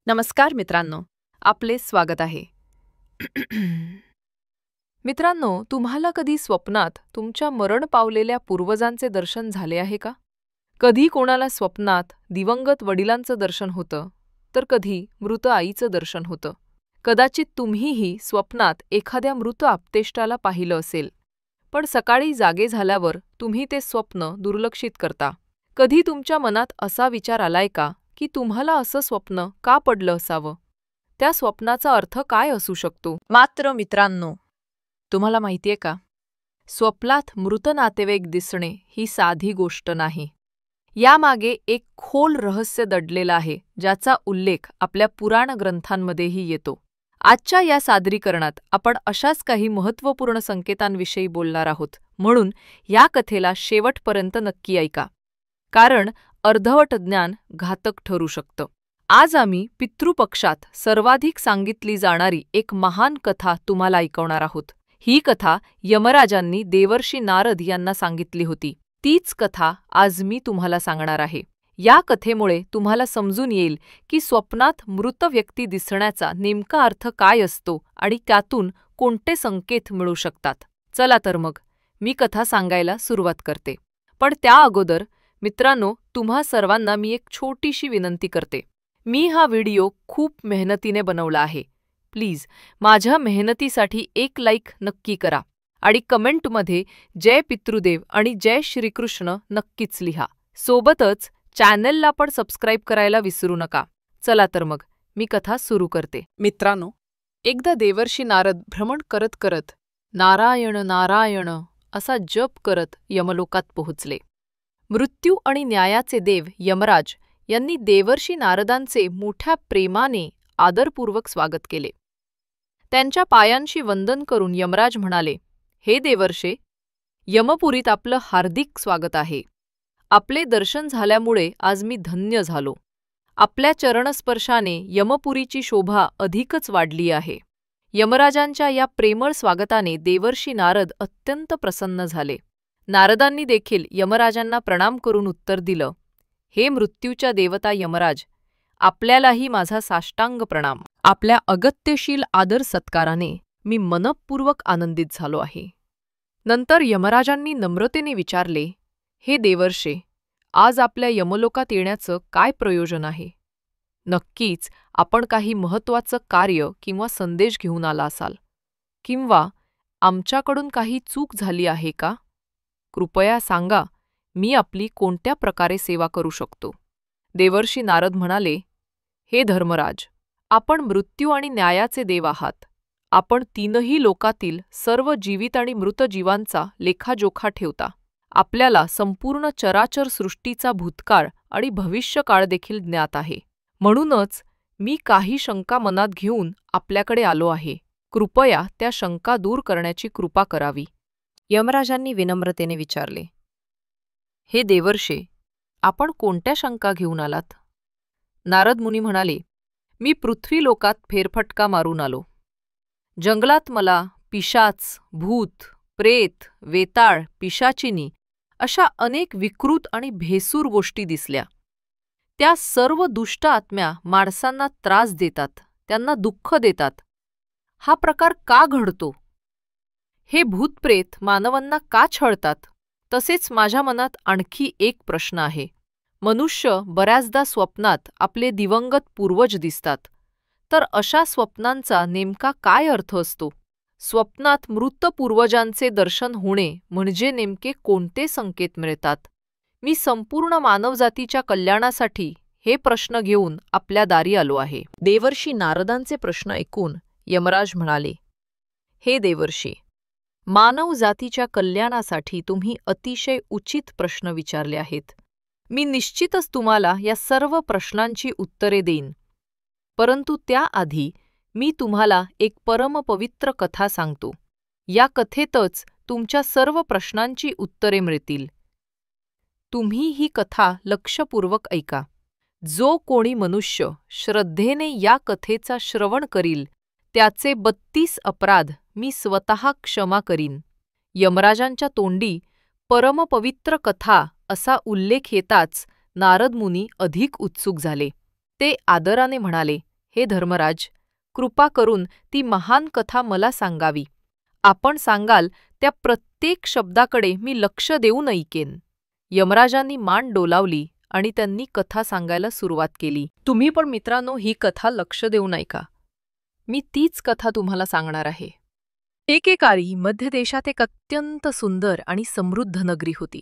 नमस्कार मित्रांनो, आपले स्वागत आहे. मित्रांनो, तुम्हाला कधी स्वप्नात तुमच्या मरण पावलेल्या पूर्वजांचे दर्शन झाले आहे का? कधी कोणाला स्वप्नात दिवंगत वडिलांचं दर्शन होतं, तर कधी मृत आईचं दर्शन होतं. कदाचित तुम्हीही स्वप्नात एखाद्या मृत आप्तेष्टाला पाहिलं असेल, पण सकाळी जागे झाल्यावर तुम्ही ते स्वप्न दुर्लक्षित करता. कधी तुमच्या मनात असा विचार आलाय का की तुम्हाला असं स्वप्न का पडलं असावं? त्या स्वप्नाचा अर्थ काय असू शकतो? मात्र मित्रांनो, तुम्हाला माहितीये का, स्वप्नात मृत नातेवाईक दिसणे ही साधी गोष्ट नाही. यामागे एक खोल रहस्य दडलेलं आहे, ज्याचा उल्लेख आपल्या पुराण ग्रंथांमध्येही येतो. आजच्या या सादरीकरणात आपण अशाच काही महत्त्वपूर्ण संकेतांविषयी बोलणार आहोत, म्हणून या कथेला शेवटपर्यंत नक्की ऐका, कारण अर्धवट ज्ञान घातक ठरू शकतं. आज आम्ही पितृपक्षात सर्वाधिक सांगितली जाणारी एक महान कथा तुम्हाला ऐकवणार आहोत. ही कथा यमराजांनी देवर्षी नारद यांना सांगितली होती. तीच कथा आज मी तुम्हाला सांगणार आहे. या कथेमुळे तुम्हाला समजून येईल की स्वप्नात मृत व्यक्ती दिसण्याचा नेमका अर्थ काय असतो आणि त्यातून कोणते संकेत मिळू शकतात. चला तर मग, मी कथा सांगायला सुरुवात करते. पण त्या अगोदर मित्रांनो, तुम्हा सर्वांना मी एक छोटीशी विनंती करते. मी हा व्हिडिओ खूप मेहनतीने बनवला आहे. प्लीज माझ्या मेहनतीसाठी एक लाईक नक्की करा आणि कमेंटमध्ये जय पितृदेव आणि जय श्रीकृष्ण नक्कीच लिहा. सोबतच चॅनलला पण सबस्क्राईब करायला विसरू नका. चला तर मग, मी कथा सुरू करते. मित्रांनो, एकदा देवर्षी नारद भ्रमण करत करत नारायण नारायण असा जप करत यमलोकात पोहोचले. मृत्यू आणि न्यायाचे देव यमराज यांनी देवर्षी नारदांचे मोठ्या प्रेमाने आदरपूर्वक स्वागत केले. त्यांच्या पायांशी वंदन करून यमराज म्हणाले, हे देवर्षे, यमपुरीत आपलं हार्दिक स्वागत आहे. आपले दर्शन झाल्यामुळे आज मी धन्य झालो. आपल्या चरणस्पर्शाने यमपुरीची शोभा अधिकच वाढली आहे. यमराजांच्या या प्रेमळ स्वागताने देवर्षी नारद अत्यंत प्रसन्न झाले. नारदांनी देखील यमराजांना प्रणाम करून उत्तर दिलं, हे मृत्यूच्या देवता यमराज, आपल्यालाही माझा साष्टांग प्रणाम. आपल्या अगत्यशील आदर सत्काराने मी मनःपूर्वक आनंदित झालो आहे. नंतर यमराजांनी नम्रतेने विचारले, हे देवर्षे, आज आपल्या यमलोकात येण्याचं काय प्रयोजन आहे? नक्कीच आपण काही महत्त्वाचं कार्य किंवा संदेश घेऊन आला असाल, किंवा आमच्याकडून काही चूक झाली आहे का? कृपया सांगा, मी आपली कोणत्या प्रकारे सेवा करू शकतो? देवर्षी नारद म्हणाले, हे धर्मराज, आपण मृत्यू आणि न्यायाचे देव आहात. आपण तीनही लोकातील सर्व जीवित आणि मृत जीवांचा लेखाजोखा ठेवता. आपल्याला संपूर्ण चराचर सृष्टीचा भूतकाळ आणि भविष्यकाळ देखील ज्ञात आहे. म्हणूनच मी काही शंका मनात घेऊन आपल्याकडे आलो आहे. कृपया त्या शंका दूर करण्याची कृपा करावी. यमराजांनी विनम्रतेने विचारले, हे देवर्षे, आपण कोणत्या शंका घेऊन आलात? नारद मुनी म्हणाले, मी पृथ्वीलोकात फेरफटका मारून आलो. जंगलात मला पिशाच, भूत, प्रेत, वेताळ, पिशाचिनी अशा अनेक विकृत आणि भेसूर गोष्टी दिसल्या. त्या सर्व दुष्ट आत्म्या माणसांना त्रास देतात, त्यांना दुःख देतात. हा प्रकार का घडतो? हे भूतप्रेत मानवांना का छळतात? तसेच माझ्या मनात आणखी एक प्रश्न आहे. मनुष्य बऱ्याचदा स्वप्नात आपले दिवंगत पूर्वज दिसतात. तर अशा स्वप्नांचा नेमका काय अर्थ असतो? स्वप्नात मृत पूर्वजांचे दर्शन होणे म्हणजे नेमके कोणते संकेत मिळतात? मी संपूर्ण मानवजातीच्या कल्याणासाठी हे प्रश्न घेऊन आपल्या दारी आलो आहे. देवर्षी नारदांचे प्रश्न ऐकून यमराज म्हणाले, हे देवर्षी, मानवजातीच्या कल्याणासाठी तुम्ही अतिशय उचित प्रश्न विचारले आहेत. मी निश्चितच तुम्हाला या सर्व प्रश्नांची उत्तरे देईन. परंतु त्याआधी मी तुम्हाला एक परमपवित्र कथा सांगतो. या कथेतच तुमच्या सर्व प्रश्नांची उत्तरे मिळतील. तुम्ही ही कथा लक्षपूर्वक ऐका. जो कोणी मनुष्य श्रद्धेने या कथेचा श्रवण करील, त्याचे 32 अपराध मी स्वतः क्षमा करीन. यमराजांच्या तोंडी परमपवित्र कथा असा उल्लेख येताच नारद मुनी अधिक उत्सुक झाले. ते आदराने म्हणाले, हे धर्मराज, कृपा करून ती महान कथा मला सांगावी. आपण सांगाल त्या प्रत्येक शब्दाकडे मी लक्ष देऊन ऐकेन. यमराजांनी मान डोलावली आणि त्यांनी कथा सांगायला सुरुवात केली. तुम्ही पण मित्रांनो ही कथा लक्ष देऊन ऐका. मी तीच कथा तुम्हाला सांगणार आहे. एकेकाळी मध्य देशात एक अत्यंत सुंदर आणि समृद्ध नगरी होती.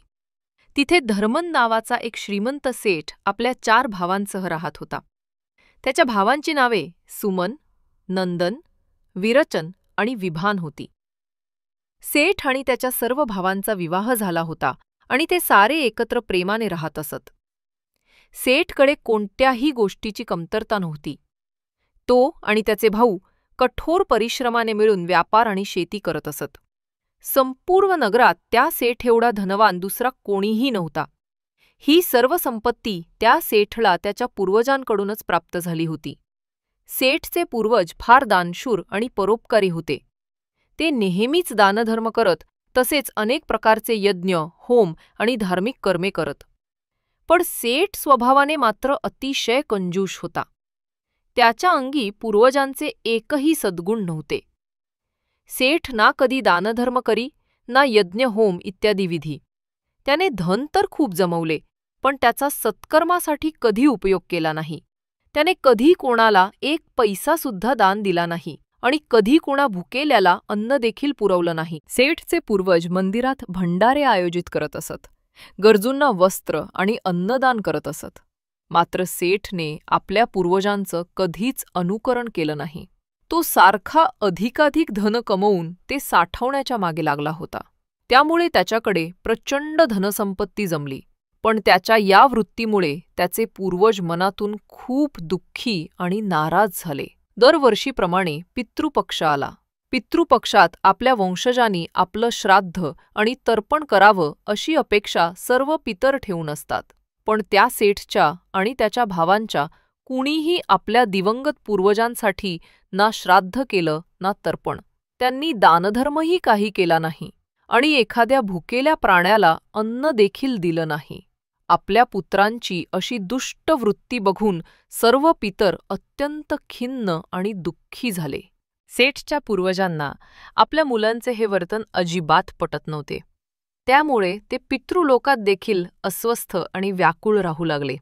तिथे धर्मन नावाचा एक श्रीमंत सेठ आपल्या 4 भावांसह राहत होता. त्याच्या भावांची नावे सुमन, नंदन, विरचन आणि विभान होती. सेठ आणि त्याच्या सर्व भावांचा विवाह झाला होता आणि ते सारे एकत्र प्रेमाने राहत असत. सेठकडे कोणत्याही गोष्टीची कमतरता नव्हती. तो आणि त्याचे भाऊ कठोर परिश्रमाने मिळून व्यापार आणि शेती करत असत. संपूर्ण नगरात त्या सेठ एवढा धनवान दुसरा कोणीही नव्हता. ही सर्व संपत्ती त्या सेठला त्याच्या पूर्वजांकडूनच प्राप्त झाली होती. सेठचे पूर्वज फार दानशूर आणि परोपकारी होते. ते नेहमीच दानधर्म करत तसेच अनेक प्रकारचे यज्ञ, होम आणि धार्मिक कर्मे करत. पण सेठ स्वभावाने मात्र अतिशय कंजूष होता. त्याच्या अंगी पूर्वजांचे एकही सद्गुण नव्हते. सेठ ना कधी दानधर्म करी, ना यज्ञ होम इत्यादी विधी. त्याने धन तर खूप जमवले, पण त्याचा सत्कर्मासाठी कधी उपयोग केला नाही. त्याने कधी कोणाला 1 पैसा सुद्धा दान दिला नाही आणि कधी कोणा भुकेल्याला अन्न देखील पुरवलं नाही. सेठचे पूर्वज मंदिरात भंडारे आयोजित करत असत, गरजूंना वस्त्र आणि अन्नदान करत असत. मात्र सेठने आपल्या पूर्वजांचं कधीच अनुकरण केलं नाही. तो सारखा अधिकाधिक धन कमवून ते साठवण्याच्या मागे लागला होता. त्यामुळे त्याच्याकडे प्रचंड धनसंपत्ती जमली. पण त्याच्या या वृत्तीमुळे त्याचे पूर्वज मनातून खूप दुःखी आणि नाराज झाले. दरवर्षीप्रमाणे पितृपक्ष आला. पितृपक्षात आपल्या वंशजांनी आपलं श्राद्ध आणि तर्पण करावं अशी अपेक्षा सर्व पितर ठेवून असतात. पण त्या सेठच्या आणि त्याच्या भावांच्या कुणीही आपल्या दिवंगत पूर्वजांसाठी ना श्राद्ध केलं ना तर्पण. त्यांनी दानधर्मही काही केला नाही आणि एखाद्या भुकेल्या प्राण्याला अन्न देखील दिलं नाही. आपल्या पुत्रांची अशी दुष्ट वृत्ती बघून सर्व पितर अत्यंत खिन्न आणि दुःखी झाले. सेठच्या पूर्वजांना आपल्या मुलांचे हे वर्तन अजिबात पटत नव्हते. त्यामुळे ते पितृलोकात देखील अस्वस्थ आणि व्याकुळ राहू लागले.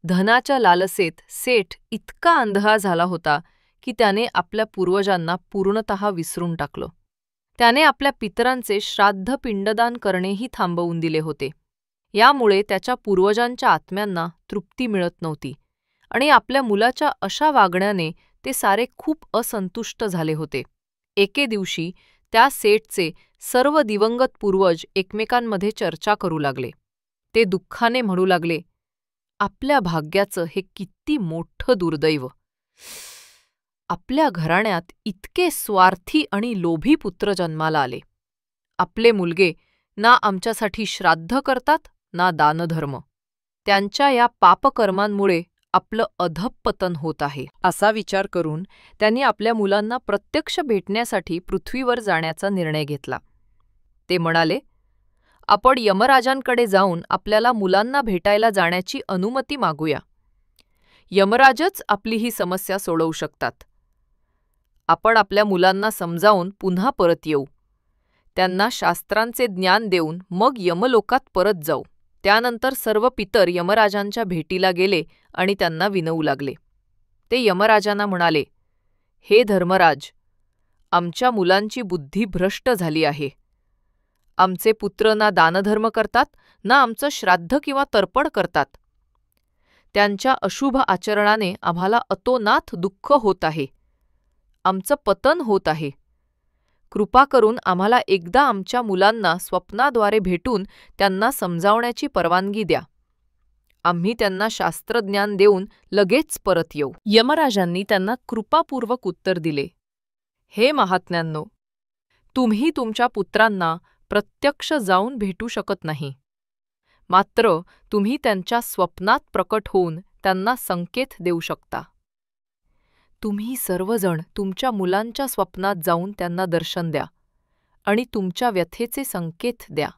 धनाच्या लालसेत सेठ इतका अंधळा झाला होता की त्याने आपल्या पूर्वजांना पूर्णतः विसरून टाकलं. त्याने आपल्या पितरांचे श्राद्ध पिंडदान करणेही थांबवून दिले होते. यामुळे त्याच्या पूर्वजांच्या आत्म्यांना तृप्ती मिळत नव्हती आणि आपल्या मुलाच्या अशा वागण्याने ते सारे खूप असंतुष्ट झाले होते. एके दिवशी त्या सेठचे सर्व दिवंगत पूर्वज एकमेकांमध्ये चर्चा करू लागले. ते दुःखाने म्हणू लागले, आपल्या भाग्याचं हे किती मोठं दुर्दैव. आपल्या घराण्यात इतके स्वार्थी आणि लोभी पुत्र जन्माला आले. आपले मुलगे ना आमच्यासाठी श्राद्ध करतात ना दानधर्म. त्यांच्या या पापकर्मांमुळे आपलं अधःपतन होत आहे. असा विचार करून त्यांनी आपल्या मुलांना प्रत्यक्ष भेटण्यासाठी पृथ्वीवर जाण्याचा निर्णय घेतला. ते म्हणाले, आपण यमराजांकडे जाऊन आपल्याला मुलांना भेटायला जाण्याची अनुमती मागूया. यमराजच आपली ही समस्या सोडवू शकतात. आपण आपल्या मुलांना समजावून पुन्हा परत येऊ. त्यांना शास्त्रांचे ज्ञान देऊन मग यमलोकात परत जाऊ. त्यानंतर सर्व पितर यमराजांच्या भेटीला गेले आणि त्यांना विनवू लागले. ते यमराजांना म्हणाले, हे धर्मराज, आमच्या मुलांची बुद्धी भ्रष्ट झाली आहे. आमचे पुत्र ना दानधर्म करतात ना आमचं श्राद्ध किंवा तर्पण करतात. त्यांच्या अशुभ आचरणाने आम्हाला अतोनात दुःख होत आहे. आमचं पतन होत आहे. कृपा करून आम्हाला एकदा आमच्या मुलांना स्वप्नाद्वारे भेटून त्यांना समजावण्याची परवानगी द्या. आम्ही त्यांना शास्त्रज्ञान देऊन लगेच परत येऊ. यमराजांनी त्यांना कृपापूर्वक उत्तर दिले, हे महात्म्यांनो, तुम्ही तुमच्या पुत्रांना प्रत्यक्ष जाऊन भेटू शकत नाही. मात्र तुम्ही त्यांच्या स्वप्नात प्रकट होऊन त्यांना संकेत देऊ शकता. तुम्ही सर्वजण तुमच्या मुलांच्या स्वप्नात जाऊन त्यांना दर्शन द्या आणि तुमच्या व्यथेचे संकेत द्या.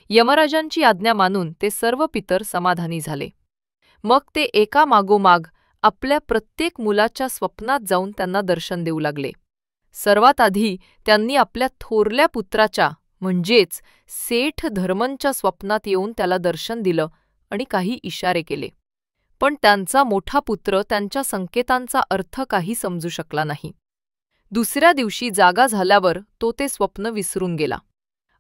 यमराजांची आज्ञा मानून ते सर्व पितर समाधानी झाले. मग ते एका मागोमाग आपल्या प्रत्येक मुलाच्या स्वप्नात जाऊन त्यांना दर्शन देऊ लागले. सर्वात आधी त्यांनी आपल्या थोरल्या पुत्राच्या म्हणजेच सेठ धर्मनच्या स्वप्नात येऊन त्याला दर्शन दिलं आणि काही इशारे केले. पण त्यांचा मोठा पुत्र त्यांच्या संकेतांचा अर्थ काही समजू शकला नाही. दुसऱ्या दिवशी जागा झाल्यावर तो ते स्वप्न विसरून गेला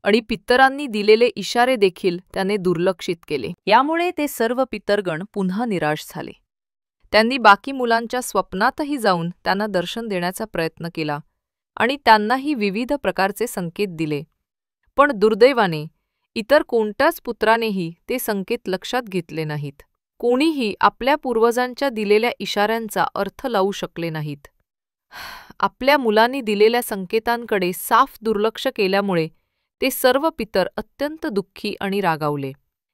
आणि पितरांनी दिलेले इशारे देखील त्याने दुर्लक्षित केले. यामुळे ते सर्व पितरगण पुन्हा निराश झाले. त्यांनी बाकी मुलांच्या स्वप्नातही जाऊन त्यांना दर्शन देण्याचा प्रयत्न केला आणि त्यांनाही विविध प्रकारचे संकेत दिले. पण दुर्दैवाने इतर कोणत्याच पुत्रानेही ते संकेत लक्षात घेतले नाहीत. कोणीही आपल्या पूर्वजांच्या दिलेल्या इशाऱ्यांचा अर्थ लावू शकले नाहीत. आपल्या मुलांनी दिलेल्या संकेतांकडे साफ दुर्लक्ष केल्यामुळे ते सर्व पितर अत्यंत दुःखी आणि रागावले.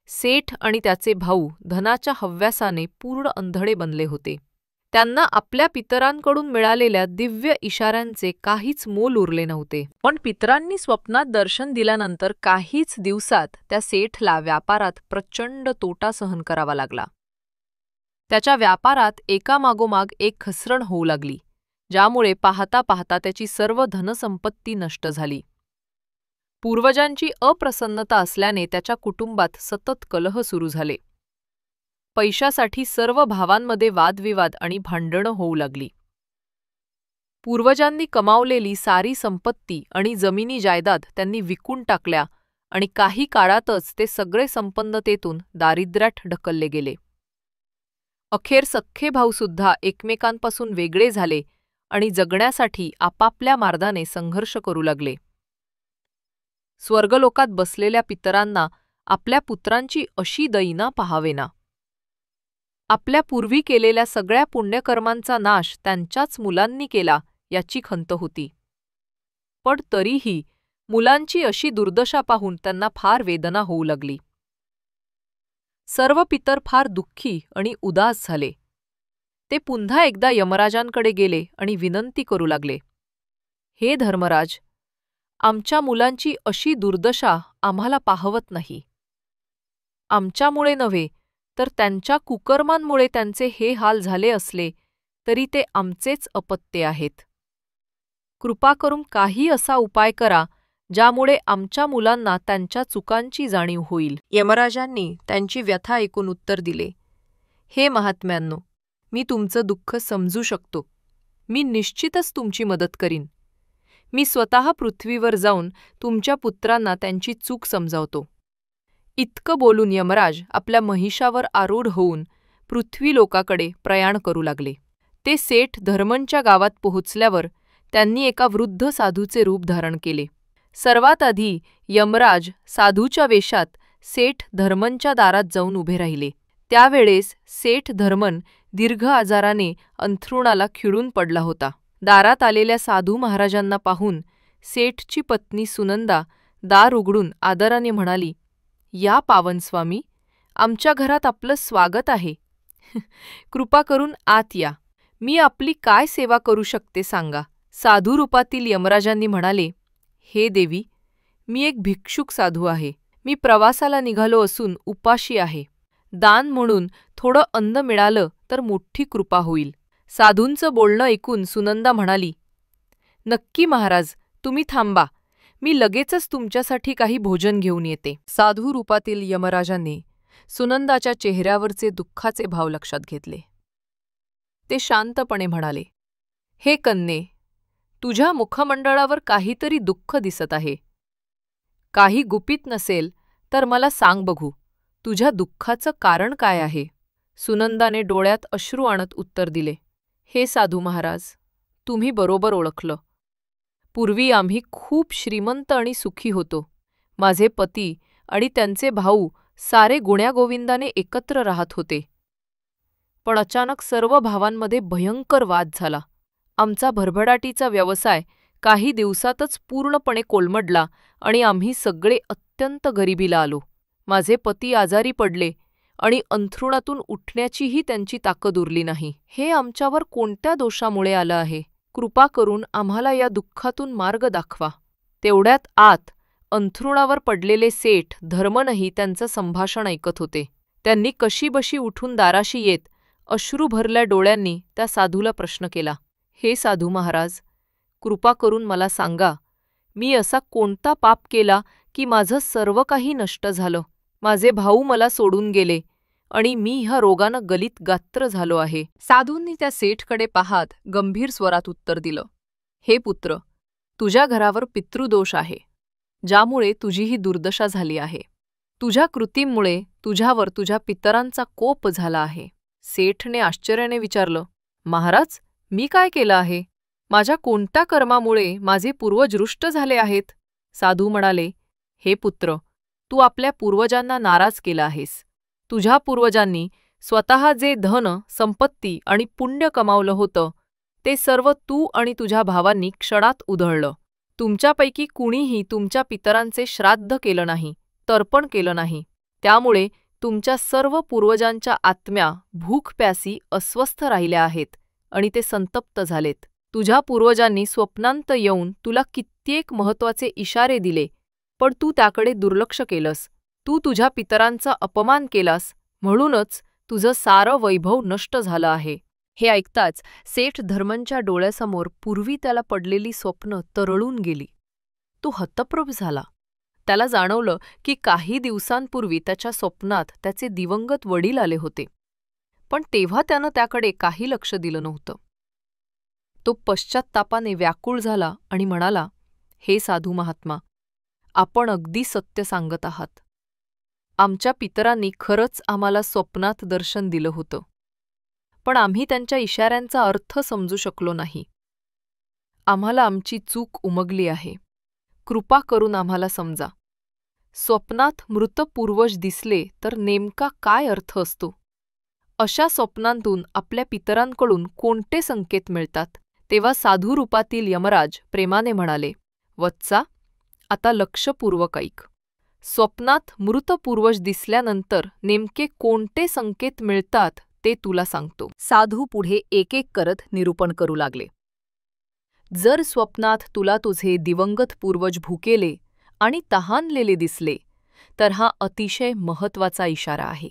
सेठ आणि त्याचे भाऊ धनाच्या हव्यासाने पूर्ण अंधळे बनले होते. त्यांना आपल्या पितरांकडून मिळालेल्या दिव्य इशाऱ्यांचे काहीच मोल उरले नव्हते. पण पितरांनी स्वप्नात दर्शन दिल्यानंतर काहीच दिवसात त्या सेठला व्यापारात प्रचंड तोटा सहन करावा लागला. त्याच्या व्यापारात एकामागोमाग एक घसरण होऊ लागली, ज्यामुळे पाहता पाहता त्याची सर्व धनसंपत्ती नष्ट झाली. पूर्वजांची अप्रसन्नता असल्याने त्याच्या कुटुंबात सतत कलह सुरू झाले. पैशासाठी सर्व भावांमध्ये वादविवाद आणि भांडणं होऊ लागली. पूर्वजांनी कमावलेली सारी संपत्ती आणि जमिनी जायदाद त्यांनी विकून टाकल्या आणि काही काळातच ते सगळे संपन्नतेतून दारिद्र्यात ढकलले गेले. अखेर सख्खे भाऊसुद्धा एकमेकांपासून वेगळे झाले आणि जगण्यासाठी आपापल्या मार्गाने संघर्ष करू लागले. स्वर्गलोकात बसलेल्या पितरांना आपल्या पुत्रांची अशी दैना पाहावेना. आपल्या पूर्वी केलेल्या सगळ्या पुण्यकर्मांचा नाश त्यांच्याच मुलांनी केला याची खंत होती. पण तरीही मुलांची अशी दुर्दशा पाहून त्यांना फार वेदना होऊ लागली. सर्व पितर फार दुःखी आणि उदास झाले. ते पुन्हा एकदा यमराजांकडे गेले आणि विनंती करू लागले, हे धर्मराज, आमच्या मुलांची अशी दुर्दशा आम्हाला पाहवत नाही. आमच्यामुळे नव्हे तर त्यांच्या कुकर्मांमुळे त्यांचे हे हाल झाले असले तरी ते आमचेच अपत्य आहेत. कृपा करून काही असा उपाय करा ज्यामुळे आमच्या मुलांना त्यांच्या चुकांची जाणीव होईल. यमराजांनी त्यांची व्यथा ऐकून उत्तर दिले, हे महात्म्यांनो, मी तुमचं दुःख समजू शकतो. मी निश्चितच तुमची मदत करीन. मी स्वतः पृथ्वीवर जाऊन तुमच्या पुत्रांना त्यांची चूक समजावतो. इतकं बोलून यमराज आपल्या महिषावर आरूढ होऊन पृथ्वीलोकाकडे प्रयाण करू लागले. ते सेठ धर्मनच्या गावात पोहोचल्यावर त्यांनी एका वृद्ध साधूचे रूप धारण केले. सर्वात आधी यमराज साधूच्या वेशात सेठ धर्मनच्या दारात जाऊन उभे राहिले. त्यावेळेस सेठ धर्मन दीर्घ आजाराने अंथरुणाला खिळून पडला होता. दारात आलेल्या साधू महाराजांना पाहून सेठची पत्नी सुनंदा दार उघडून आदराने म्हणाली, या पावनस्वामी, आमच्या घरात आपलं स्वागत आहे. कृपा करून आत या. मी आपली काय सेवा करू शकते सांगा. साधू रूपातील यमराजांनी म्हणाले, हे देवी, मी एक भिक्षुक साधू आहे. मी प्रवासाला निघालो असून उपाशी आहे. दान म्हणून थोडं अन्न मिळालं तर मोठी कृपा होईल. साधूंचं बोलणं ऐकून सुनंदा म्हणाली, नक्की महाराज, तुम्ही थांबा. मी लगेचच तुमच्यासाठी काही भोजन घेऊन येते. साधू रूपातील यमराजांनी सुनंदाच्या चेहऱ्यावरचे दुःखाचे भाव लक्षात घेतले. ते शांतपणे म्हणाले, हे कन्ये, तुझ्या मुखमंडळावर काहीतरी दुःख दिसत आहे. काही गुपित नसेल तर मला सांग बघू, तुझ्या दुःखाचं कारण काय आहे? सुनंदाने डोळ्यात अश्रू आणत उत्तर दिले, हे साधू महाराज, तुम्ही बरोबर ओळखलं. पूर्वी आम्ही खूप श्रीमंत आणि सुखी होतो. माझे पती आणि त्यांचे भाऊ सारे गुण्यागोविंदाने एकत्र राहत होते. पण अचानक सर्व भावांमध्ये भयंकर वाद झाला. आमचा भरभराटीचा व्यवसाय काही दिवसातच पूर्णपणे कोलमडला आणि आम्ही सगळे अत्यंत गरिबीला आलो. माझे पती आजारी पडले आणि अंथरुणातून उठण्याचीही त्यांची ताकद उरली नाही. हे आमच्यावर कोणत्या दोषामुळे आलं आहे? कृपा करून आम्हाला या दुःखातून मार्ग दाखवा. तेवढ्यात आत अंथरुणावर पडलेले सेठ धर्मनही त्यांचं संभाषण ऐकत होते. त्यांनी कशीबशी उठून दाराशी येत अश्रू भरल्या डोळ्यांनी त्या साधूला प्रश्न केला, हे साधू महाराज, कृपा करून मला सांगा, मी असा कोणता पाप केला की माझं सर्व काही नष्ट झालं? माझे भाऊ मला सोडून गेले आणि मी ह्या रोगानं गलित गात्र झालो आहे. साधूंनी त्या सेठकडे पाहत गंभीर स्वरात उत्तर दिलं, हे पुत्र, तुझ्या घरावर पितृदोष आहे, ज्यामुळे तुझी ही दुर्दशा झाली आहे. तुझ्या कृतीमुळे तुझ्यावर तुझ्या पितरांचा कोप झाला आहे. सेठने आश्चर्याने विचारलं, महाराज, मी काय केलं आहे? माझ्या कोणत्या कर्मामुळे माझे पूर्वज रुष्ट झाले आहेत? साधू म्हणाले, हे पुत्र, तू आपल्या पूर्वजांना नाराज केला आहेस. तुझ्या पूर्वजांनी स्वतः जे धन, संपत्ती आणि पुण्य कमावलं होतं, ते सर्व तू आणि तुझ्या भावांनी क्षणात उधळलं. तुमच्यापैकी कुणीही तुमच्या पितरांचे श्राद्ध केलं नाही, तर्पण केलं नाही. त्यामुळे तुमच्या सर्व पूर्वजांच्या आत्म्या भूक-प्यासी अस्वस्थ राहिल्या आहेत आणि ते संतप्त झालेत. तुझ्या पूर्वजांनी स्वप्नांत येऊन तुला कित्येक महत्त्वाचे इशारे दिले, पण तू त्याकडे दुर्लक्ष केलंस. तू तुझ्या पितरांचा अपमान केलास, म्हणूनच तुझं सारं वैभव नष्ट झालं आहे. हे ऐकताच सेठ धर्मनच्या डोळ्यासमोर पूर्वी त्याला पडलेली स्वप्न तरळून गेली. तो हतप्रभ झाला. त्याला जाणवलं की काही दिवसांपूर्वी त्याच्या स्वप्नात त्याचे दिवंगत वडील आले होते, पण तेव्हा त्यानं त्याकडे काही लक्ष दिलं नव्हतं. तो पश्चात्तापाने व्याकुळ झाला आणि म्हणाला, हे साधू महात्मा, आपण अगदी सत्य सांगत आहात. आमच्या पितरांनी खरंच आम्हाला स्वप्नात दर्शन दिलं होतं, पण आम्ही त्यांच्या इशाऱ्यांचा अर्थ समजू शकलो नाही. आम्हाला आमची चूक उमगली आहे. कृपा करून आम्हाला समजा. स्वप्नात मृत पूर्वज दिसले तर नेमका काय अर्थ असतो? अशा स्वप्नांतून आपल्या पितरांकडून कोणते संकेत मिळतात? तेव्हा साधू रूपातील यमराज प्रेमाने म्हणाले, वत्सा, आता लक्षपूर्वक ऐक. स्वप्नात मृत पूर्वज दिसल्यानंतर नेमके कोणते संकेत मिळतात ते तुला सांगतो. साधू पुढे एक एक करत निरूपण करू लागले. जर स्वप्नात तुला तुझे दिवंगत पूर्वज भुकेले आणि तहानलेले दिसले, तर हा अतिशय महत्त्वाचा इशारा आहे.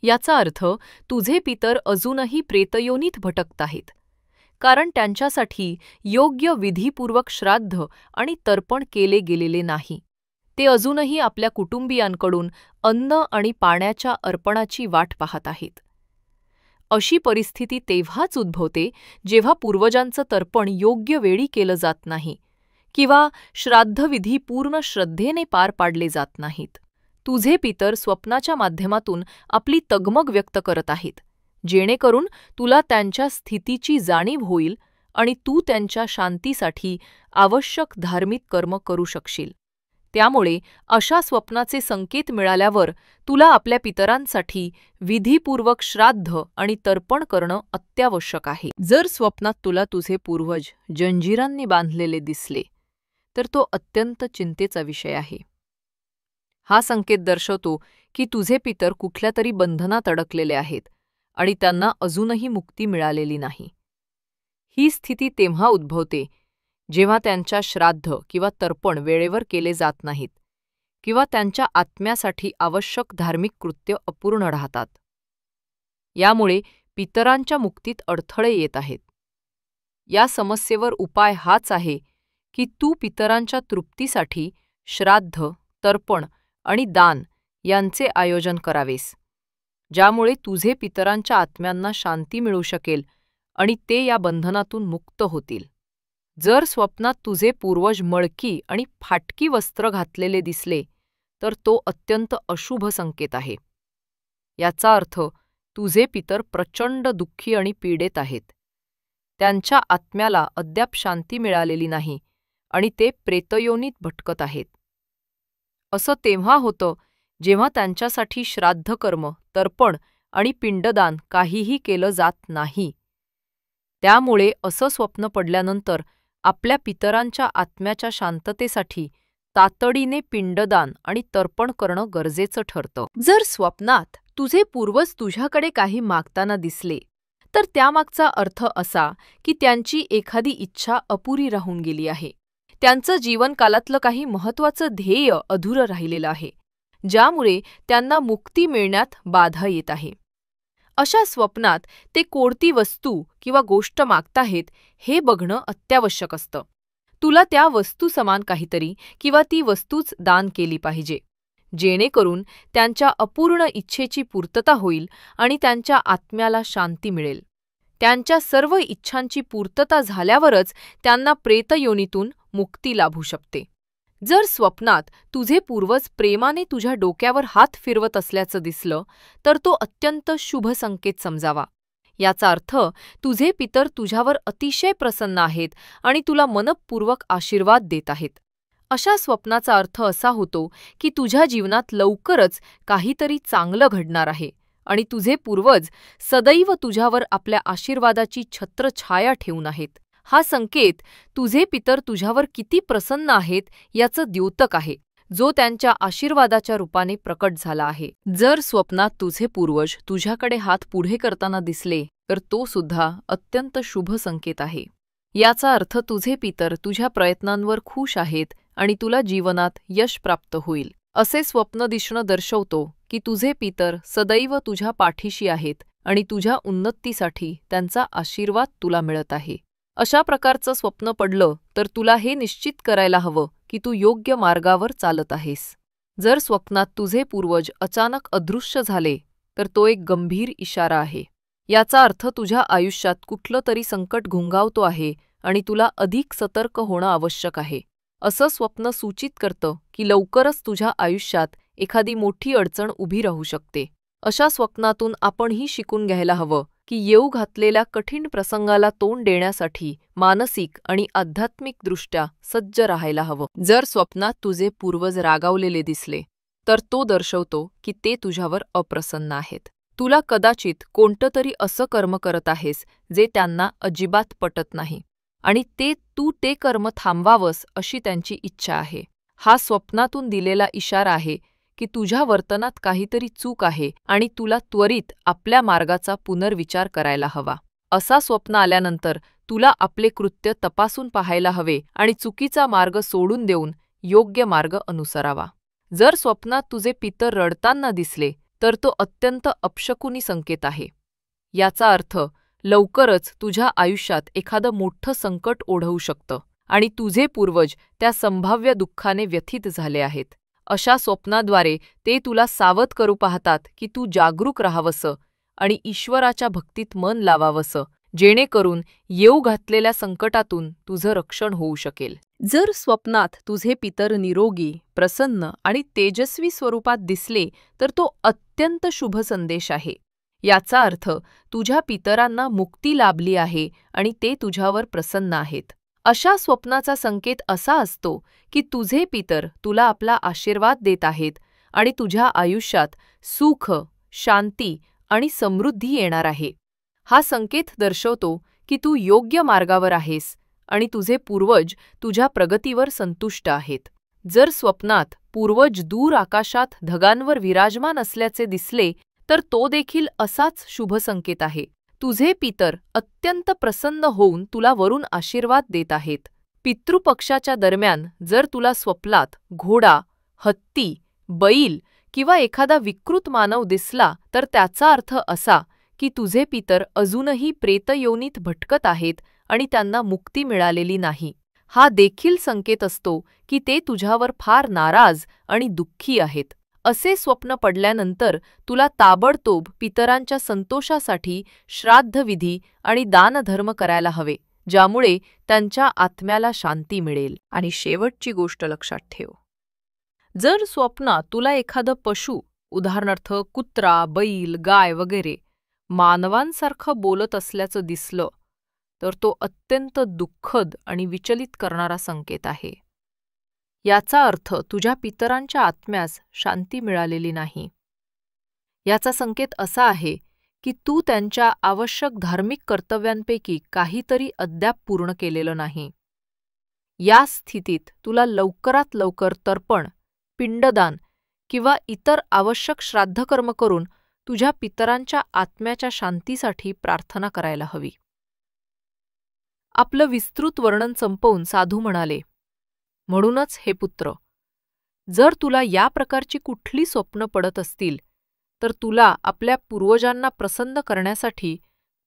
याचा अर्थ तुझे पितर अजूनही प्रेतयोनीत भटकत आहेत, कारण त्यांच्यासाठी योग्य विधीपूर्वक श्राद्ध आणि तर्पण केले गेलेले नाही. ते अजूनही आपल्या कुटुंबियांकडून अन्न आणि पाण्याच्या अर्पणाची वाट पाहत आहेत. अशी परिस्थिती तेव्हाच उद्भवते जेव्हा पूर्वजांचं तर्पण योग्य वेळी केलं जात नाही किंवा श्राद्धविधी पूर्ण श्रद्धेने पार पाडले जात नाहीत. तुझे पितर स्वप्नाच्या माध्यमातून आपली तगमग व्यक्त करत आहेत, जेणेकरून तुला त्यांच्या स्थितीची जाणीव होईल आणि तू त्यांच्या शांतीसाठी आवश्यक धार्मिक कर्म करू शकशील. त्यामुळे अशा स्वप्नाचे संकेत मिळाल्यावर तुला आपल्या पितरांसाठी विधीपूर्वक श्राद्ध आणि तर्पण करणं अत्यावश्यक आहे. जर स्वप्नात तुला तुझे पूर्वज जंजिरांनी बांधलेले दिसले, तर तो अत्यंत चिंतेचा विषय आहे. हा संकेत दर्शवतो की तुझे पितर कुठल्या तरी बंधनात अडकलेले आहेत आणि त्यांना अजूनही मुक्ती मिळालेली नाही. ही स्थिती तेव्हा उद्भवते जेव्हा त्यांच्या श्राद्ध किंवा तर्पण वेळेवर केले जात नाहीत किंवा त्यांच्या आत्म्यासाठी आवश्यक धार्मिक कृत्य अपूर्ण राहतात. यामुळे पितरांच्या मुक्तीत अडथळे येत आहेत. या समस्येवर उपाय हाच आहे की तू पितरांच्या तृप्तीसाठी श्राद्ध, तर्पण आणि दान यांचे आयोजन करावेस, ज्यामुळे तुझे पितरांच्या आत्म्यांना शांती मिळू शकेल आणि ते या बंधनातून मुक्त होतील. जर स्वप्नात तुझे पूर्वज मळकी आणि फाटकी वस्त्र घातलेले दिसले, तर तो अत्यंत अशुभ संकेत आहे. याचा अर्थ तुझे पितर प्रचंड दुःखी आणि पीडित आहेत. त्यांच्या आत्म्याला अद्याप शांती मिळालेली नाही आणि ते प्रेतयोनीत भटकत आहेत. असं तेव्हा होतं जेव्हा त्यांच्यासाठी श्राद्धकर्म, तर्पण आणि पिंडदान काहीही केलं जात नाही. त्यामुळे असं स्वप्न पडल्यानंतर आपल्या पितरांच्या आत्म्याच्या शांततेसाठी तातडीने पिंडदान आणि तर्पण करणं गरजेचं ठरतं. जर स्वप्नात तुझे पूर्वज तुझ्याकडे काही मागताना दिसले, तर त्यामागचा अर्थ असा की त्यांची एखादी इच्छा अपुरी राहून गेली आहे. त्यांचं जीवनकालातलं काही महत्त्वाचं ध्येय अधुरं राहिलेलं आहे, ज्यामुळे त्यांना मुक्ती मिळण्यात बाधा येत आहे. अशा स्वप्नात ते कोणती वस्तू किंवा गोष्ट मागताहेत हे बघणं अत्यावश्यक असतं. तुला त्या वस्तू समान काहीतरी किंवा ती वस्तूच दान केली पाहिजे, जेणेकरून त्यांच्या अपूर्ण इच्छेची पूर्तता होईल आणि त्यांच्या आत्म्याला शांती मिळेल. त्यांच्या सर्व इच्छांची पूर्तता झाल्यावरच त्यांना प्रेतयोनीतून मुक्ती लाभू शकते. जर स्वप्नात तुझे पूर्वज प्रेमाने तुझ्या डोक्यावर हात फिरवत असल्याचं दिसलं तर तो अत्यंत शुभ संकेत समजावा. याचा अर्थ तुझे पितर तुझ्यावर अतिशय प्रसन्न आहेत आणि तुला मनःपूर्वक आशीर्वाद देत आहेत. अशा स्वप्नाचा अर्थ असा होतो की तुझ्या जीवनात लवकरच काहीतरी चांगलं घडणार आहे आणि तुझे पूर्वज सदैव तुझ्यावर आपल्या आशीर्वादाची छत्रछाया ठेवून आहेत. हा संकेत तुझे पितर तुझ्यावर किती प्रसन्न आहेत याचं द्योतक आहे, जो त्यांच्या आशीर्वादाच्या रूपाने प्रकट झाला आहे. जर स्वप्नात तुझे पूर्वज तुझ्याकडे हात पुढे करताना दिसले तर तो सुद्धा अत्यंत शुभ संकेत आहे. याचा अर्थ तुझे पितर तुझ्या प्रयत्नांवर खुश आहेत आणि तुला जीवनात यश प्राप्त होईल. असे स्वप्न दिसणं दर्शवतो की तुझे पितर सदैव तुझ्या पाठीशी आहेत आणि तुझ्या उन्नतीसाठी त्यांचा आशीर्वाद तुला मिळत आहे. अशा प्रकारचं स्वप्न पडलं तर तुला हे निश्चित करायला हवं की तू योग्य मार्गावर चालत आहेस. जर स्वप्नात तुझे पूर्वज अचानक अदृश्य झाले तर तो एक गंभीर इशारा आहे. याचा अर्थ तुझ्या आयुष्यात कुठलं तरी संकट घुंगावतो आहे आणि तुला अधिक सतर्क होणं आवश्यक आहे. असं स्वप्न सूचित करतं की लवकरच तुझ्या आयुष्यात एखादी मोठी अडचण उभी राहू शकते. अशा स्वप्नातून आपणही शिकून घ्यायला हवं की येऊ घातलेल्या कठीण प्रसंगाला तोंड देण्यासाठी मानसिक आणि आध्यात्मिकदृष्ट्या सज्ज राहायला हवं. जर स्वप्नात तुझे पूर्वज रागावलेले दिसले तर तो दर्शवतो की ते तुझ्यावर अप्रसन्न आहेत. तुला कदाचित कोणतं तरी असं कर्म करत आहेस जे त्यांना अजिबात पटत नाही आणि तू ते कर्म थांबवावंस अशी त्यांची इच्छा आहे. हा स्वप्नातून दिलेला इशारा आहे की तुझ्या वर्तनात काहीतरी चूक आहे आणि तुला त्वरित आपल्या मार्गाचा पुनर्विचार करायला हवा. असा स्वप्न आल्यानंतर तुला आपले कृत्य तपासून पाहायला हवे आणि चुकीचा मार्ग सोडून देऊन योग्य मार्ग अनुसरावा. जर स्वप्नात तुझे पितर रडताना दिसले तर तो अत्यंत अपशकुनी संकेत आहे. याचा अर्थ लवकरच तुझ्या आयुष्यात एखादं मोठं संकट ओढवू शकतं आणि तुझे पूर्वज त्या संभाव्य दुःखाने व्यथित झाले आहेत. अशा स्वप्नाद्वारे ते तुला सावध करू पाहतात की तू जागरूक राहावंसं आणि ईश्वराच्या भक्तीत मन लावावंसं, जेणेकरून येऊ घातलेल्या संकटातून तुझं रक्षण होऊ शकेल. जर स्वप्नात तुझे पितर निरोगी, प्रसन्न आणि तेजस्वी स्वरूपात दिसले तर तो अत्यंत शुभ संदेश आहे. याचा अर्थ तुझ्या पितरांना मुक्ती लाभली आहे आणि ते तुझ्यावर प्रसन्न आहेत. अशा स्वप्नाचा संकेत असा असतो की तुझे पितर तुला आपला आशीर्वाद देत आहेत आणि तुझ्या आयुष्यात सुख, शांती आणि समृद्धी येणार आहे. हा संकेत दर्शवतो की तू योग्य मार्गावर आहेस आणि तुझे पूर्वज तुझ्या प्रगतीवर संतुष्ट आहेत. जर स्वप्नात पूर्वज दूर आकाशात ढगांवर विराजमान असल्याचे दिसले तर तो देखील असाच शुभ संकेत आहे. तुझे पितर अत्यंत प्रसन्न होऊन तुला वरून आशीर्वाद देत आहेत. पितृपक्षाच्या दरम्यान जर तुला स्वप्नात घोडा, हत्ती, बैल किंवा एखादा विकृत मानव दिसला तर त्याचा अर्थ असा की तुझे पितर अजूनही प्रेतयोनीत भटकत आहेत आणि त्यांना मुक्ती मिळालेली नाही. हा देखील संकेत असतो की ते तुझ्यावर फार नाराज आणि दुःखी आहेत. असे स्वप्न पडल्यानंतर तुला ताबडतोब पितरांच्या संतोषासाठी श्राद्धविधी आणि दानधर्म करायला हवे, ज्यामुळे त्यांच्या आत्म्याला शांती मिळेल. आणि शेवटची गोष्ट लक्षात ठेव. जर स्वप्नात तुला एखादं पशु, उदाहरणार्थ कुत्रा, बैल, गाय वगैरे मानवांसारखं बोलत असल्याचं दिसलं तर तो अत्यंत दुःखद आणि विचलित करणारा संकेत आहे. याचा अर्थ तुझ्या पितरांच्या आत्म्यास शांती मिळालेली नाही. याचा संकेत असा आहे की तू त्यांच्या आवश्यक धार्मिक कर्तव्यांपैकी काहीतरी अद्याप पूर्ण केलेलं नाही. या स्थितीत तुला लवकरात लवकर तर्पण, पिंडदान किंवा इतर आवश्यक श्राद्धकर्म करून तुझ्या पितरांच्या आत्म्याच्या शांतीसाठी प्रार्थना करायला हवी. आपलं विस्तृत वर्णन संपवून साधू म्हणाले, म्हणूनच हे पुत्र, जर तुला या प्रकारची कुठली स्वप्न पडत असतील तर तुला आपल्या पूर्वजांना प्रसन्न करण्यासाठी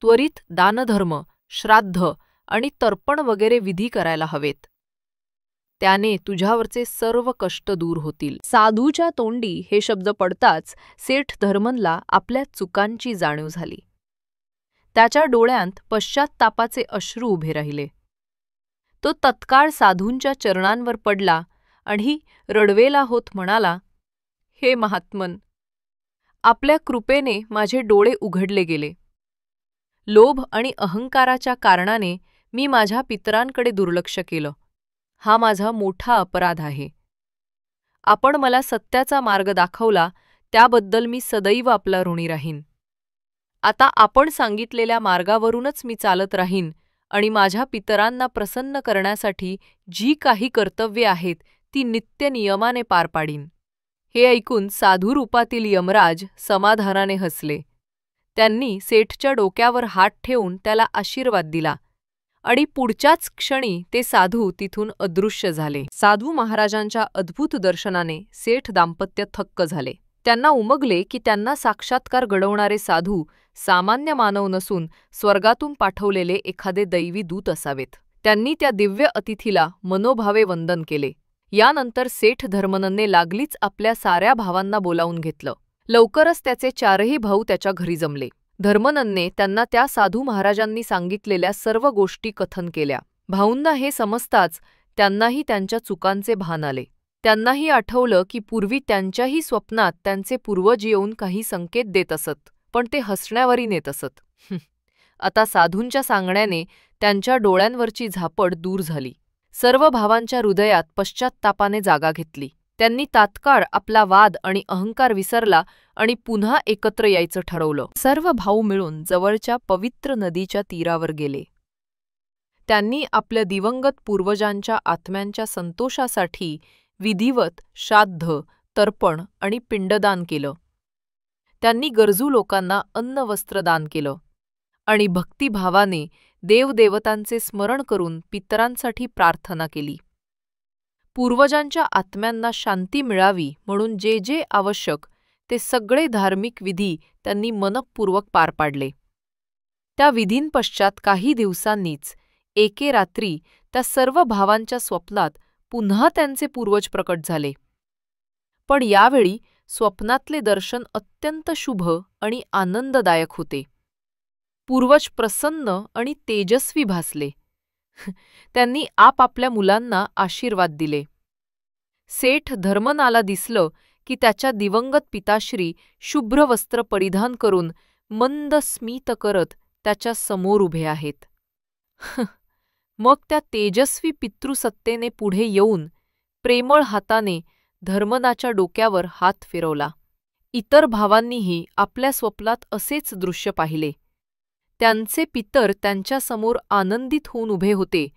त्वरित दानधर्म, श्राद्ध आणि तर्पण वगैरे विधी करायला हवेत. त्याने तुझ्यावरचे सर्व कष्ट दूर होतील. साधूच्या तोंडी हे शब्द पडताच सेठ धर्मनला आपल्या चुकांची जाणीव झाली. त्याच्या डोळ्यांत पश्चात्तापाचे अश्रू उभे राहिले. तो तत्काळ साधूंच्या चरणांवर पडला आणि रडवेला होत म्हणाला, हे महात्मन, आपल्या कृपेने माझे डोळे उघडले गेले. लोभ आणि अहंकाराच्या कारणाने मी माझ्या पितरांकडे दुर्लक्ष केलं. हा माझा मोठा अपराध आहे. आपण मला सत्याचा मार्ग दाखवला त्याबद्दल मी सदैव आपला ऋणी राहीन. आता आपण सांगितलेल्या मार्गावरूनच मी चालत राहीन आणि माझ्या पितरांना प्रसन्न करण्यासाठी जी काही कर्तव्ये आहेत ती नित्य नियमाने पार पाडीन. हे ऐकून साधू रूपातील यमराज समाधानाने हसले. त्यांनी सेठच्या डोक्यावर हात ठेवून त्याला आशीर्वाद दिला आणि पुढच्याच क्षणी ते साधू तिथून अदृश्य झाले. साधू महाराजांच्या अद्भुत दर्शनाने सेठ दाम्पत्य थक्क झाले. त्यांना उमगले की त्यांना साक्षात्कार घडवणारे साधू सामान्य मानव नसून स्वर्गातून पाठवलेले एखादे दैवी दूत असावेत. त्यांनी त्या दिव्य अतिथीला मनोभावे वंदन केले. यानंतर सेठ धर्मनने लागलीच आपल्या साऱ्या भावांना बोलावून घेतलं. लवकरच त्याचे चारही भाऊ त्याच्या घरी जमले. धर्मनने त्यांना त्या साधू महाराजांनी सांगितलेल्या सर्व गोष्टी कथन केल्या. भाऊंना हे समजताच त्यांनाही त्यांच्या चुकांचे भान आले. त्यांनाही आठवलं की पूर्वी त्यांच्याही स्वप्नात त्यांचे पूर्वज येऊन काही संकेत देत असत, पण ते हसण्यावरी नेत असत. आता साधूंच्या सांगण्याने त्यांच्या डोळ्यांवरची झापड दूर झाली. सर्व भावांच्या हृदयात पश्चात्तापाने जागा घेतली. त्यांनी तात्काळ आपला वाद आणि अहंकार विसरला आणि पुन्हा एकत्र यायचं ठरवलं. सर्व भाऊ मिळून जवळच्या पवित्र नदीच्या तीरावर गेले. त्यांनी आपल्या दिवंगत पूर्वजांच्या आत्म्यांच्या संतोषासाठी विधिवत श्राद्ध, तर्पण आणि पिंडदान केलं. त्यांनी गरजू लोकांना अन्न-वस्त्र दान केलं आणि भक्तिभावाने देवदेवतांचे स्मरण करून पितरांसाठी प्रार्थना केली. पूर्वजांच्या आत्म्यांना शांती मिळावी म्हणून जे जे आवश्यक ते सगळे धार्मिक विधी त्यांनी मनःपूर्वक पार पाडले. त्या विधींपश्चात काही दिवसांनीच एके रात्री त्या सर्व भावांच्या स्वप्नात पुन्हा त्यांचे पूर्वज प्रकट झाले. पण यावेळी स्वप्नातले दर्शन अत्यंत शुभ आणि आनंददायक होते. पूर्वज प्रसन्न आणि तेजस्वी भासले. त्यांनी आपापल्या मुलांना आशीर्वाद दिले. सेठ धर्मनाला दिसलं की त्याच्या दिवंगत पिताश्री शुभ्र वस्त्र परिधान करून मंद स्मित करत त्याच्या समोर उभे आहेत. मग त्या तेजस्वी पितृसत्तेने पुढे येऊन प्रेमळ हाताने धर्मनाच्या डोक्यावर हात फिरवला. इतर भावांनीही आपल्या स्वप्नात असेच दृश्य पाहिले. त्यांचे पितर त्यांच्यासमोर आनंदित होऊन उभे होते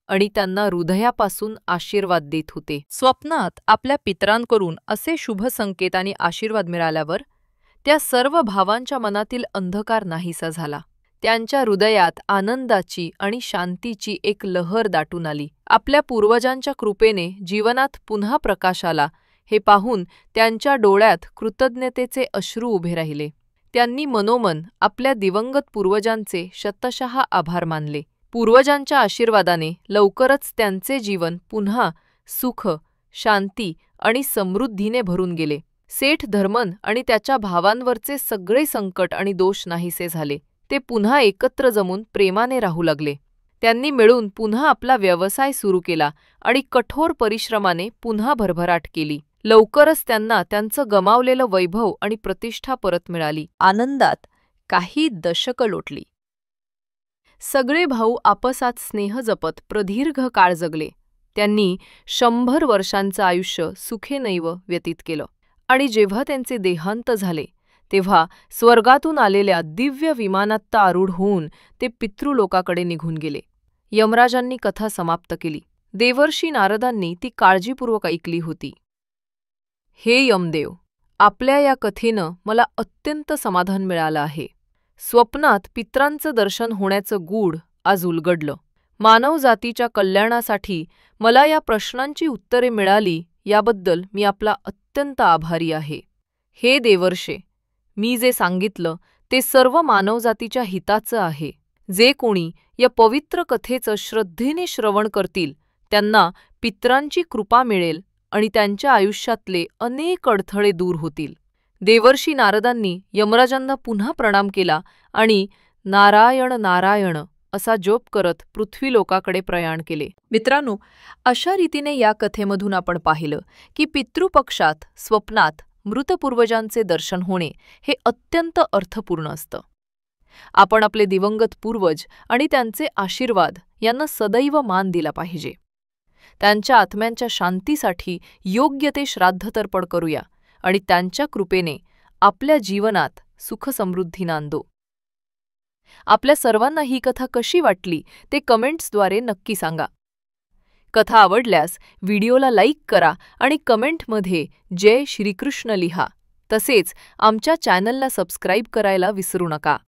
आणि त्यांना हृदयापासून आशीर्वाद देत होते. स्वप्नात आपल्या पितरांकडून असे शुभ संकेत आणि आशीर्वाद मिळाल्यावर त्या सर्व भावांच्या मनातील अंधकार नाहीसा झाला. त्यांच्या हृदयात आनंदाची आणि शांतीची एक लहर दाटून आली. आपल्या पूर्वजांच्या कृपेने जीवनात पुन्हा प्रकाश आला हे पाहून त्यांच्या डोळ्यात कृतज्ञतेचे अश्रू उभे राहिले. त्यांनी मनोमन आपल्या दिवंगत पूर्वजांचे शतशः आभार मानले. पूर्वजांच्या आशीर्वादाने लवकरच त्यांचे जीवन पुन्हा सुख, शांती आणि समृद्धीने भरून गेले. सेठ धर्मन आणि त्याच्या भावांवरचे सगळे संकट आणि दोष नाहीसे झाले. ते पुन्हा एकत्र जमून प्रेमाने राहू लागले. त्यांनी मिळून पुन्हा आपला व्यवसाय सुरू केला आणि कठोर परिश्रमाने पुन्हा भरभराट केली. लवकरच त्यांना त्यांचं गमावलेलं वैभव आणि प्रतिष्ठा परत मिळाली. आनंदात काही दशकं लोटली. सगळे भाऊ आपसात स्नेह जपत प्रदीर्घ काळ जगले. त्यांनी 100 वर्षांचं आयुष्य सुखेनैव व्यतीत केलं आणि जेव्हा त्यांचे देहांत झाले तेव्हा स्वर्गातून आलेल्या दिव्य विमानात आरूढ होऊन ते पितृलोकाकडे निघून गेले. यमराजांनी कथा समाप्त केली. देवर्षी नारदांनी ती काळजीपूर्वक ऐकली होती. हे यमदेव, आपल्या या कथेनं मला अत्यंत समाधान मिळालं आहे. स्वप्नात पित्रांचं दर्शन होण्याचं गूढ आज उलगडलं. मानवजातीच्या कल्याणासाठी मला या प्रश्नांची उत्तरे मिळाली याबद्दल मी आपला अत्यंत आभारी आहे. हे देवर्षे, मी जे सांगितलं ते सर्व मानवजातीच्या हिताचं आहे. जे कोणी या पवित्र कथेचं श्रद्धेने श्रवण करतील त्यांना पितरांची कृपा मिळेल आणि त्यांच्या आयुष्यातले अनेक अडथळे दूर होतील. देवर्षी नारदांनी यमराजांना पुन्हा प्रणाम केला आणि नारायण नारायण असा जप करत पृथ्वीलोकाकडे प्रयाण केले. मित्रांनो, अशा रीतीने या कथेमधून आपण पाहिलं की पितृपक्षात स्वप्नात मृत पूर्वजांचे दर्शन होणे हे अत्यंत अर्थपूर्ण असतं. आपण आपले दिवंगत पूर्वज आणि त्यांचे आशीर्वाद यांना सदैव मान दिला पाहिजे. त्यांच्या आत्म्यांच्या शांतीसाठी योग्य ते श्राद्धतर्पण करूया आणि त्यांच्या कृपेने आपल्या जीवनात सुखसमृद्धी नांदो. आपल्या सर्वांना ही कथा कशी वाटली ते कमेंट्सद्वारे नक्की सांगा. कथा आवडल्यास व्हिडिओला लाईक करा आणि कमेंटमध्ये जय श्रीकृष्ण लिहा. तसेच आमच्या चॅनलला सबस्क्राईब करायला विसरू नका.